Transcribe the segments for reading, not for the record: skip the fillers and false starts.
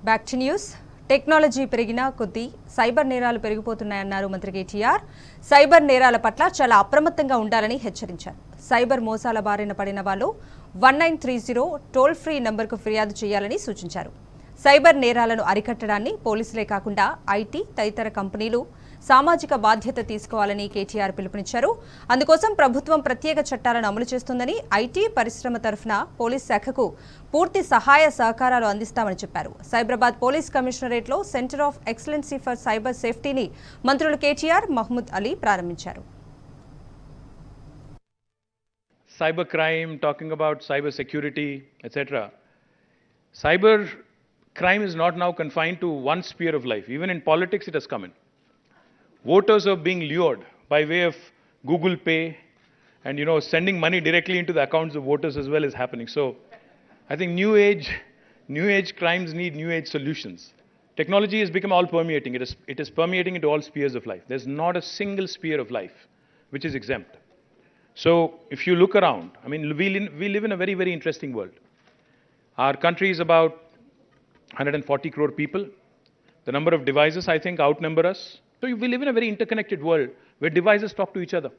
Back to news. Technology పెరిగినా కొద్దీ cyber నేరాలు పెరిగిపోతున్నాయన్నారు మంత్రి కేటీఆర్. సైబర్ నేరాల పట్ల చాలా అప్రమత్తంగా ఉండాలని హెచ్చరించారు. సైబర్ మోసాల బారిన పడిన వాళ్ళు 1930 టోల్ ఫ్రీ నంబర్కు ఫిర్యాదు చేయాలని సూచించారు. సైబర్ నేరాలను అరికట్టడాన్ని పోలీసులే కాకుండా ఐటీ తదితర కంపెనీలు సామాజిక బాధ్యత తీసుకోవాలని కేటీఆర్ పిలుపునిచ్చారు. అందుకోసం ప్రభుత్వం ప్రత్యేక చట్టాలను అమలు చేస్తుందని, ఐటీ పరిశ్రమ తరఫున పోలీస్ శాఖకు పూర్తి సహాయ సహకారాలు అందిస్తామని చెప్పారు. సైబరాబాద్ పోలీస్ కమిషనరేట్లో centre of excellency for cyber సేఫ్టీని మంత్రులు కేటీఆర్, మహ్మూద్ అలీ ప్రారంభించారు. Cyber crime, talking about cyber security, etc. Cyber crime is not now confined to one sphere of life. Even in politics, it has come in. Voters are being lured by way of Google Pay and, sending money directly into the accounts of voters as well is happening. So I think new age crimes need new age solutions. Technology has become all permeating. It is permeating into all spheres of life. There's not a single sphere of life which is exempt. So if you look around, we live in a very, very interesting world. Our country is about 140 crore people. The number of devices, I think, outnumber us. So we live in a very interconnected world where devices talk to each other.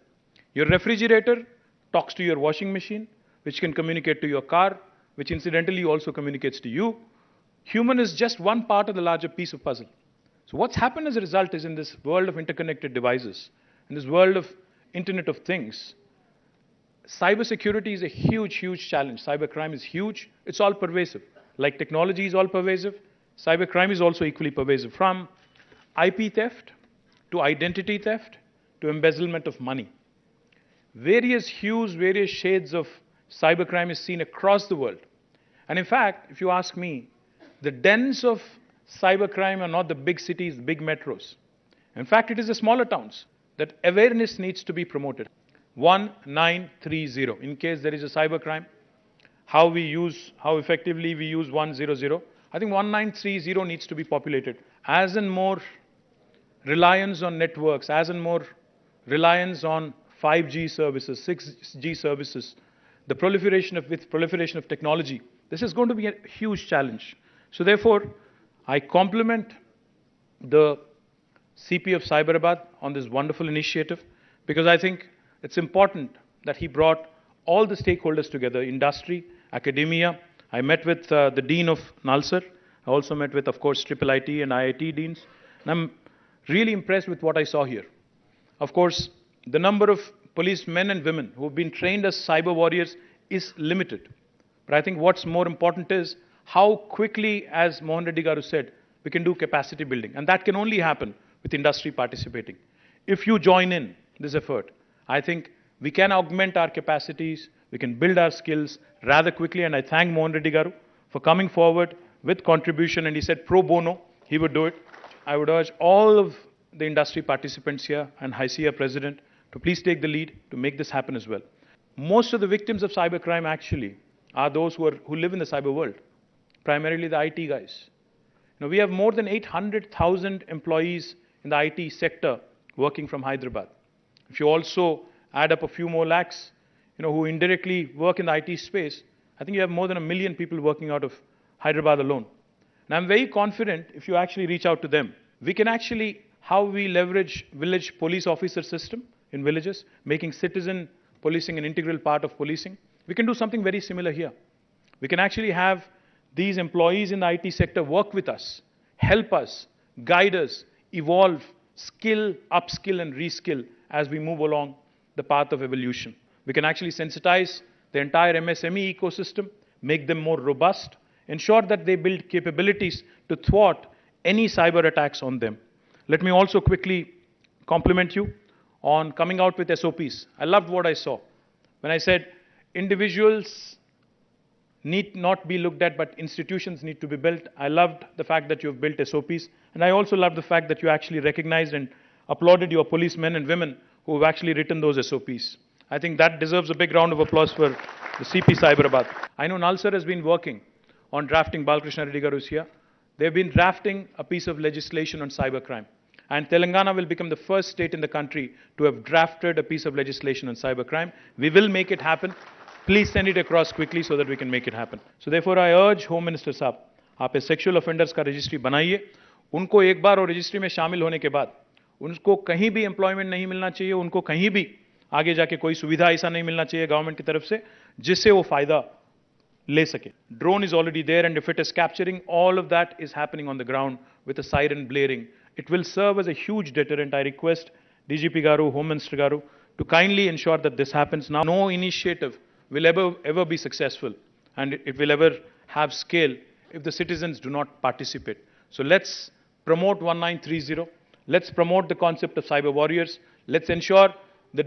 Your refrigerator talks to your washing machine, which can communicate to your car, which incidentally also communicates to you. Human is just one part of the larger piece of puzzle. So what's happened as a result is in this world of interconnected devices, in this world of Internet of Things, cybersecurity is a huge, huge challenge. Cybercrime is huge. It's all pervasive. Like technology is all pervasive, cybercrime is also equally pervasive. From IP theft to identity theft to embezzlement of money. Various hues, various shades of cybercrime is seen across the world. And in fact, if you ask me, the dens of cybercrime are not the big cities, big metros. In fact, it is the smaller towns that awareness needs to be promoted. 1930, in case there is a cybercrime, how effectively we use 100. I think 1930 needs to be populated. As in more reliance on networks, as in more reliance on 5G services, 6G services, the proliferation of technology, this is going to be a huge challenge. So therefore, I compliment the CP of Hyderabad on this wonderful initiative, because I think it's important that he brought all the stakeholders together, industry, academia. I met with the Dean of Nalsar. I also met with, of course, IIIT and IIT deans. And I'm really impressed with what I saw here. Of course, the number of policemen and women who have been trained as cyber warriors is limited. But I think what's more important is how quickly, as Mohan Reddy Garu said, we can do capacity building. And that can only happen with industry participating. If you join in this effort, I think we can augment our capacities, we can build our skills rather quickly, and I thank Mohan Reddy Garu for coming forward with contribution, and he said pro bono, he would do it. I would urge all of the industry participants here and HICIA president to please take the lead to make this happen as well. Most of the victims of cybercrime actually are those who live in the cyber world, primarily the IT guys. We have more than 800,000 employees in the IT sector working from Hyderabad. If you also add up a few more lakhs, who indirectly work in the IT space, I think you have more than 1 million people working out of Hyderabad alone. And I'm very confident if you actually reach out to them, we can actually, how we leverage village police officer system in villages, making citizen policing an integral part of policing, we can do something very similar here. We can actually have these employees in the IT sector work with us, help us, guide us, evolve, skill, upskill and reskill as we move along the path of evolution. We can actually sensitize the entire MSME ecosystem, make them more robust, ensure that they build capabilities to thwart any cyber attacks on them. Let me also quickly compliment you on coming out with SOPs. I loved what I saw when I said individuals need not be looked at, but institutions need to be built. I loved the fact that you've built SOPs, and I also loved the fact that you actually recognized and applauded your policemen and women who have actually written those SOPs. I think that deserves a big round of applause for the CP Hyderabad. I know Nalsar has been working on drafting, Balakrishna Reddy Garu is here. They've been drafting a piece of legislation on cybercrime. And Telangana will become the first state in the country to have drafted a piece of legislation on cybercrime. We will make it happen. Please send it across quickly so that we can make it happen. So therefore, I urge Home Minister Saab, आप इस sexual offenders का registry बनाइए. उनको एक बार और registry में शामिल होने के बाद उनको कहीं भी एम्प्लॉयमेंट नहीं मिलना चाहिए, उनको कहीं भी आगे जाके कोई सुविधा ऐसा नहीं मिलना चाहिए गवर्नमेंट की तरफ से जिससे वो फायदा ले सके. Drone is already there, and if it is capturing, all of that is happening on the ground with a siren blaring. It will serve as a huge deterrent. I request DGP Garu, Home Minister Garu, to kindly ensure that this happens now. No initiative will ever be successful, and it will ever have scale if the citizens do not participate. So let's promote 1930. Let's promote the concept of cyber warriors. Let's ensure the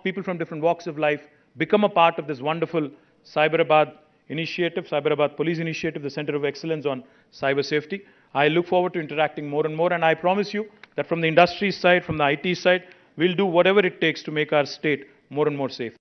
people from different walks of life become a part of this wonderful Cyberabad initiative, Cyberabad Police Initiative, the Center of Excellence on Cyber Safety. I look forward to interacting more and more, and I promise you that from the industry side, from the IT side, we'll do whatever it takes to make our state more and more safe.